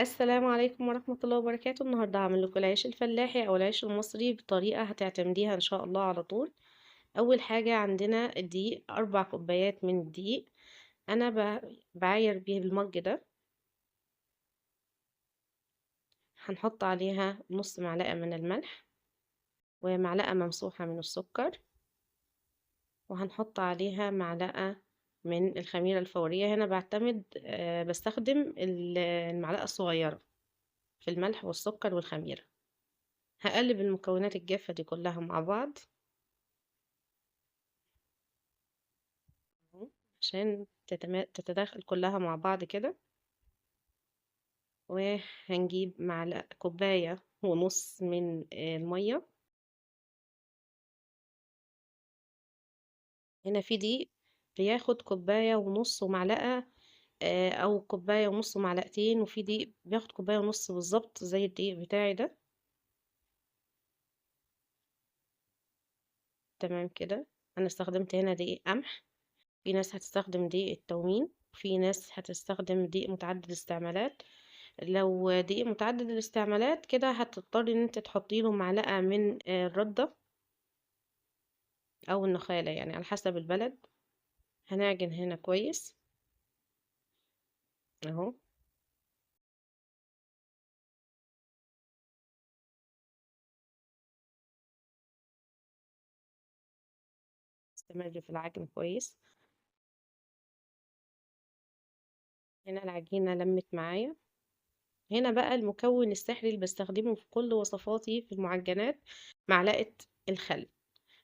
السلام عليكم ورحمة الله وبركاته. النهاردة هعمل لكم العيش الفلاحي أو العيش المصري بطريقة هتعتمديها إن شاء الله على طول. أول حاجة عندنا الدقيق، 4 كوبايات من الدقيق. أنا بعاير بيه المج ده. هنحط عليها نص معلقة من الملح ومعلقة ممسوحة من السكر، وهنحط عليها معلقة من الخميرة الفورية. هنا بستخدم المعلقة الصغيرة في الملح والسكر والخميرة. هقلب المكونات الجافة دي كلها مع بعض أهو، عشان تتداخل كلها مع بعض كده. وهنجيب معلقة كوباية ونص من المية. هنا في دقيق بياخد كوباية ونص ومعلقة، أو كوباية ونص ومعلقتين، وفي دقيق بياخد كوباية ونص بالظبط زي الدقيق بتاعي ده. تمام كده. أنا استخدمت هنا دقيق قمح. في ناس هتستخدم دقيق التومين، وفي ناس هتستخدم دقيق متعدد الاستعمالات. لو دقيق متعدد الاستعمالات كده هتضطري ان انت تحطي له معلقة من الردة او النخالة، يعني على حسب البلد. هنعجن هنا كويس اهو. استمر في العجن كويس. هنا العجينة لمت معايا. هنا بقى المكون السحري اللي بستخدمه في كل وصفاتي في المعجنات: معلقة الخل.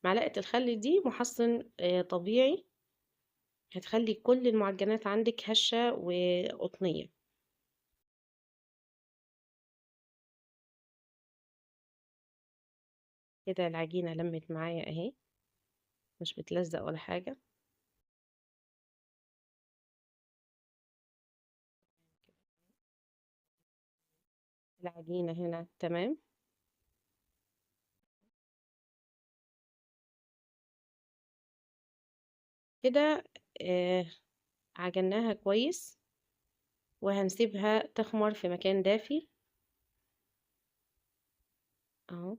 معلقة الخل دي محسن طبيعي، هتخلي كل المعجنات عندك هشة وقطنية. كده العجينة لمت معايا اهي، مش بتلزق ولا حاجة. العجينة هنا تمام كده. آه عجناها كويس وهنسيبها تخمر في مكان دافي اهو.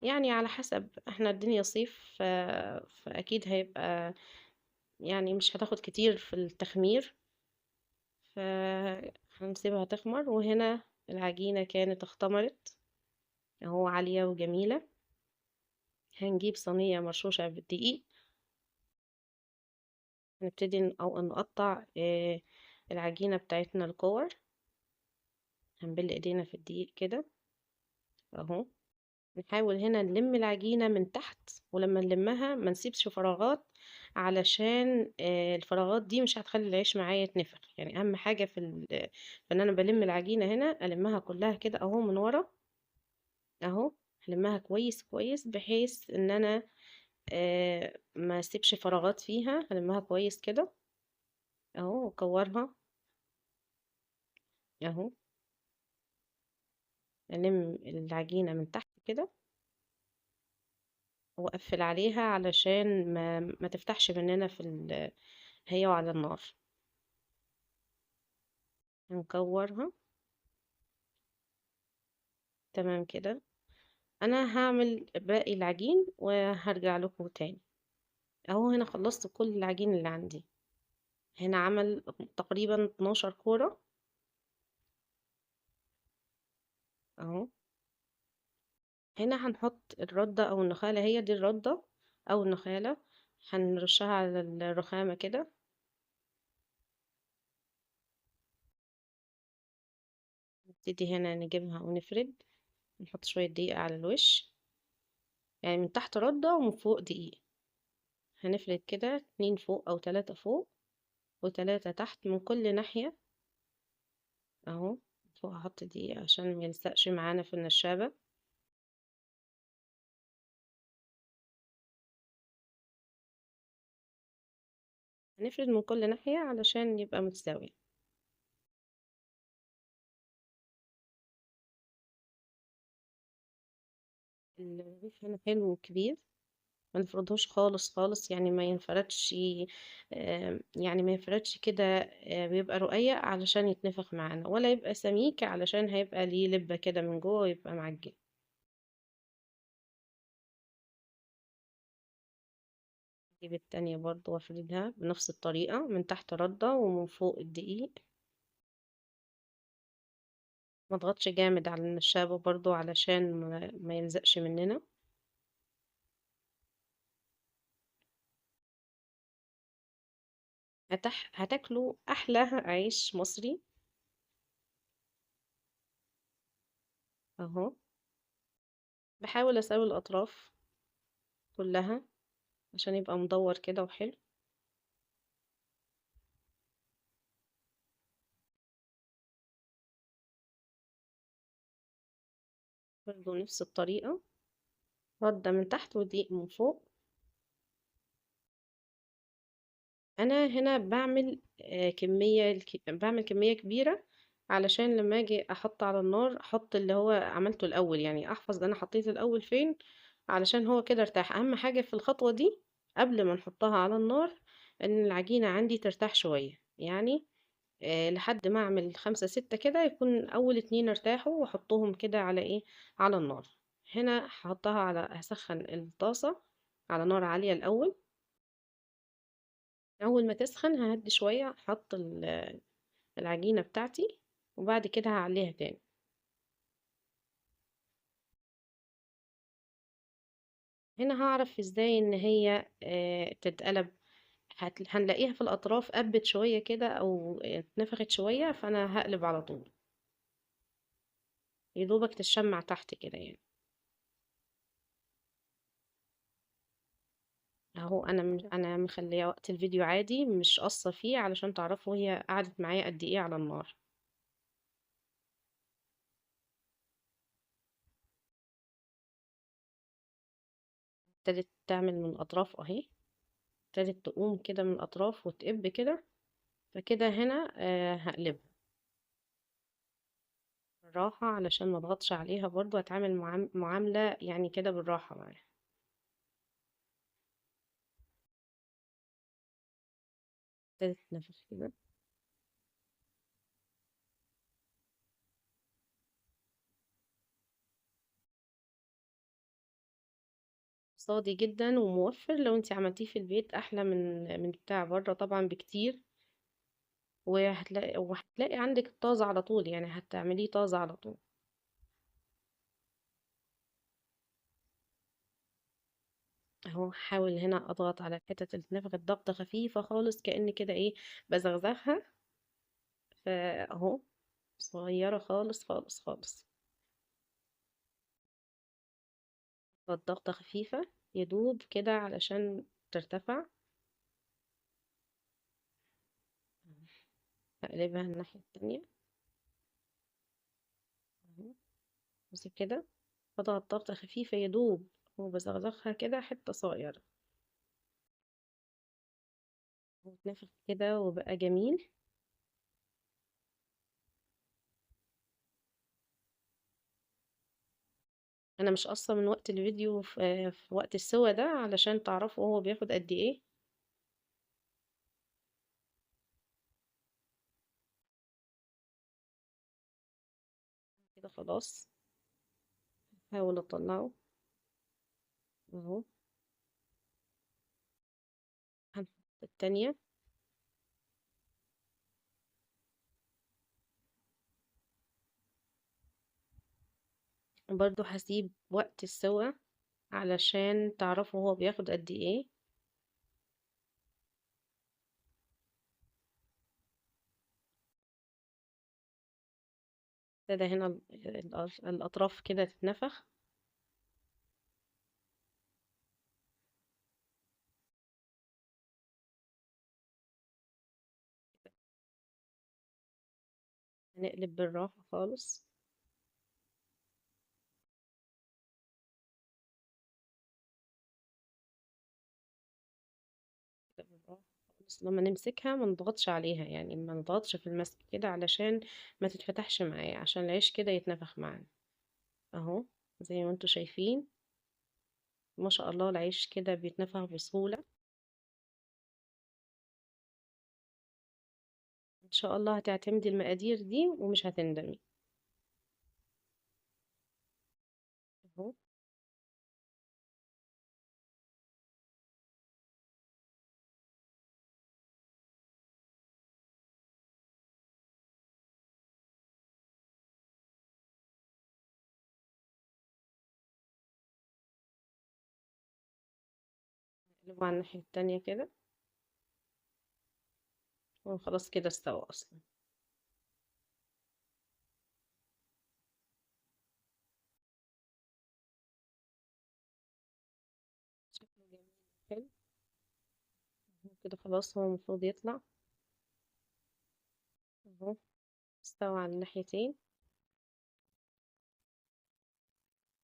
يعني على حسب، احنا الدنيا صيف فأكيد هيبقى، يعني مش هتاخد كتير في التخمير، فهنسيبها تخمر. وهنا العجينة كانت اختمرت اهو، عالية وجميلة. هنجيب صينية مرشوشة بالدقيق. هنبتدي أو نقطع العجينة بتاعتنا لكور. هنبل ايدينا في الدقيق كده اهو. نحاول هنا نلم العجينة من تحت، ولما نلمها ما نسيبش فراغات، علشان الفراغات دي مش هتخلي العيش معايا يتنفخ. يعني اهم حاجة في ان انا بلم العجينة هنا، المها كلها كده اهو من ورا اهو. هلمها كويس كويس بحيث ان انا ما اسيبش فراغات فيها. هلمها كويس كده اهو واكورها اهو. الم العجينة من تحت كده واقفل عليها علشان ما تفتحش مننا هي وعلى النار. هنكورها تمام كده. انا هعمل باقي العجين وهرجع لكم تاني اهو. هنا خلصت كل العجين اللي عندي. هنا عمل تقريبا 12 كورة اهو. هنا هنحط الردة او النخالة، هي دي الردة او النخالة. هنرشها على الرخامة كده. نبتدي هنا نجيبها ونفرد. نحط شوية دقيق على الوش، يعني من تحت ردة ومن فوق دقيق. هنفرد كده 2 فوق او 3 فوق و3 تحت من كل ناحية اهو. فوق هحط دقيق عشان ميلزقش معانا في النشابة. هنفرد من كل ناحية علشان يبقى متساوي. الرغيف هنا حلو وكبير ما نفردهوش خالص خالص، يعني ما ينفردش. يعني ما ينفردش كده. بيبقى رقيق علشان يتنفخ معانا، ولا يبقى سميك علشان هيبقى ليه لبة كده من جوه ويبقى معجن. اجيب التانية برضو وافردها بنفس الطريقة، من تحت ردة ومن فوق الدقيق. ما اضغطش جامد على النشابة برضو علشان ما يلزقش مننا. هتاكلوا احلى عيش مصري. اهو. بحاول اسوي الاطراف كلها عشان يبقى مدور كده وحلو. برضو نفس الطريقة، ردة من تحت ودقيق من فوق. انا هنا بعمل بعمل كمية كبيرة علشان لما اجي احط على النار احط اللي هو عملته الاول، يعني احفظ انا حطيت الاول فين، علشان هو كده ارتاح. اهم حاجة في الخطوة دي قبل ما نحطها على النار ان العجينة عندي ترتاح شوية، يعني لحد ما اعمل 5 6 كده يكون اول 2 ارتاحوا واحطهم كده على ايه، على النار. هنا هحطها على، هسخن الطاسة على نار عالية الاول. اول ما تسخن ههدي شوية، احط العجينة بتاعتي وبعد كده هعليها تاني. هنا هعرف ازاي ان هي تتقلب. هنلاقيها في الاطراف قبت شوية كده او اتنفخت شوية، فانا هقلب على طول يدوبك تشمع تحت كده يعني. اهو انا انا مخليه وقت الفيديو عادي، مش قصة فيه علشان تعرفوا هي قعدت معايا قد ايه على النار. ابتدت تعمل من الاطراف اهي، ابتدت تقوم كده من الاطراف وتقب كده. فكده هنا هقلبها بالراحة علشان ما اضغطش عليها، برضو هتعامل معاملة يعني كده بالراحة معاها. ابتدت تنفخ كده. اقتصادي جدا وموفر، لو انتي عملتيه في البيت احلى من بتاع بره طبعا بكتير. وهتلاقي عندك طازة على طول، يعني هتعمليه طازة على طول. اهو حاول هنا اضغط على الحتة اللي اتنفخت ضغطة خفيفة خالص، كأن كده ايه، بزغزغها. فاهو صغيرة خالص خالص خالص. ضغطة خفيفة يدوب كده علشان ترتفع. هقلبها الناحية التانية اهو. بصي كده، بضغط ضغطة خفيفة يدوب وبزغزغها كده حتة صغيرة. واتنفخ كده وبقى جميل. انا مش قصة من وقت الفيديو في وقت السوا ده علشان تعرفوا هو بياخد قد ايه. كده خلاص. هحاول اطلعه اهو. هنحط التانية. برضو هسيب وقت السوا علشان تعرفوا هو بياخد قد ايه. ابتدى هنا الاطراف كده تتنفخ. هنقلب بالراحة خالص. كده بالراحة خالص، لما نمسكها ما نضغطش عليها، يعني ما نضغطش في المسك كده علشان ما تتفتحش معايا، عشان العيش كده يتنفخ معانا. اهو زي ما انتوا شايفين. ما شاء الله العيش كده بيتنفخ بسهولة. ان شاء الله هتعتمدي المقادير دي ومش هتندمي. اهو. نقلبه على الناحية التانية كده. وخلاص كده استوى اصلا. شكله جميل. حلو. كده خلاص هو المفروض يطلع. اهو. استوى على الناحيتين.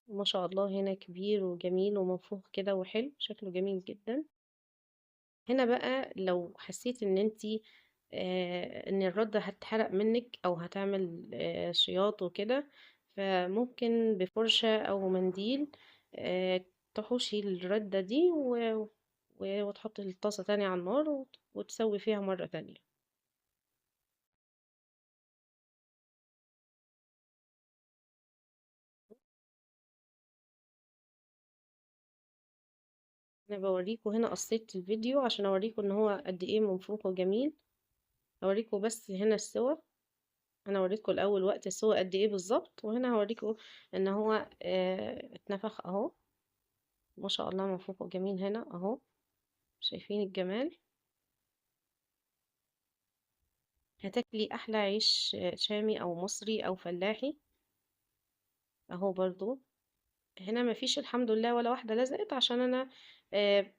ما شاء الله هنا كبير وجميل ومنفوخ كده وحلو، شكله جميل جدا. هنا بقى لو حسيت ان انتي ان الردة هتحرق منك او هتعمل شياط وكده، فممكن بفرشة او منديل تحوشي الردة دي وتحطي الطاسة تاني على النار وتسوي فيها مرة تانية. انا بوريكم هنا، قصيت الفيديو عشان اوريكم ان هو قد ايه منفوخ وجميل. اوريكم بس هنا السوا. انا اوريكم الاول وقت السوا قد ايه بالظبط، وهنا هوريكم ان هو اتنفخ اهو. ما شاء الله منفوخ وجميل هنا اهو. شايفين الجمال؟ هتاكلي احلى عيش شامي او مصري او فلاحي. اهو برضو. هنا مفيش الحمد لله ولا واحدة لزقت، عشان انا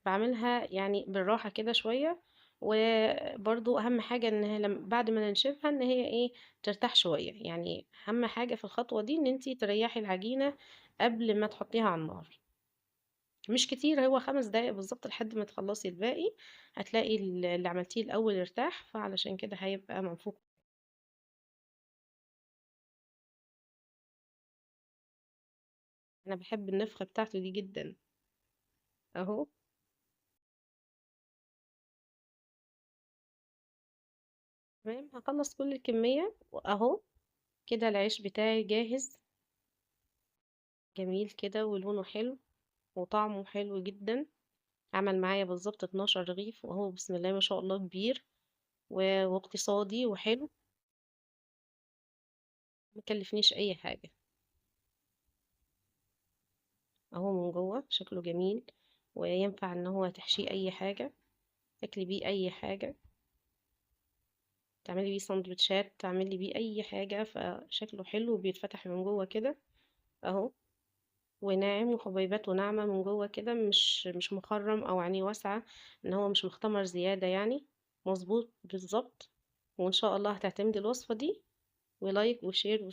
بعملها يعني بالراحة كده شوية. وبرضو اهم حاجة ان لما بعد ما ننشفها ان هي ايه، ترتاح شوية. يعني اهم حاجة في الخطوة دي ان انتي تريحي العجينة قبل ما تحطيها على النار. مش كتير، هو 5 دقايق بالظبط لحد ما تخلصي الباقي. هتلاقي اللي عملتيه الاول ارتاح، فعلشان كده هيبقى منفوخ. انا بحب النفخة بتاعته دي جدا. اهو. تمام، هخلص كل الكمية واهو. كده العيش بتاعي جاهز. جميل كده ولونه حلو وطعمه حلو جدا. عمل معايا بالظبط 12 رغيف، وهو بسم الله ما شاء الله كبير واقتصادي وحلو. مكلفنيش اي حاجة. اهو من جوه شكله جميل. وينفع ان هو تحشيه اي حاجة، تاكلي بيه اي حاجة، تعملي بيه سندوتشات، تعملي بيه اي حاجة. فشكله حلو وبيتفتح من جوه كده اهو. وناعم وحبيبات وناعمة من جوه كده، مش مخرم او عينيه واسعة، ان هو مش مختمر زيادة يعني. مظبوط بالظبط. وان شاء الله هتعتمدي الوصفة دي. ولايك وشير